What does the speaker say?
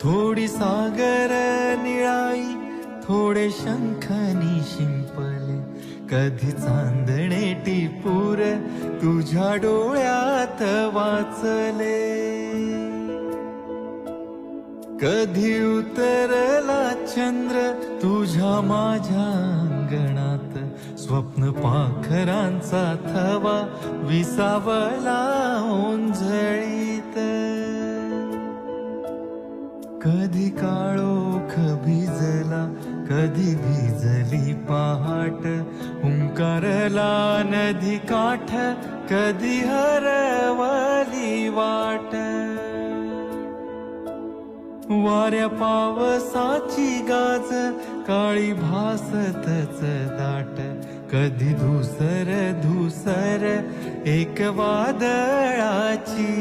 थोडी सागर निळाई, थोडे शंखनी शिंपले, कधी चांदणे टिपूर तुझ्या डोळ्यात वाचले. कधी उतरला चंद्र तुझ्या माझ्या अंगणात, स्वप्न पाखरांचा थवा विसावला ओंजळीत. कधी काळोख भिजला, कधी भिजली पहाट, हुंकारला नदी काठ, कधी हरवली वाट. वाऱ्या पावसाची गाज काळी भासतच दाट, कधी धुसर धुसर एक वादळाची.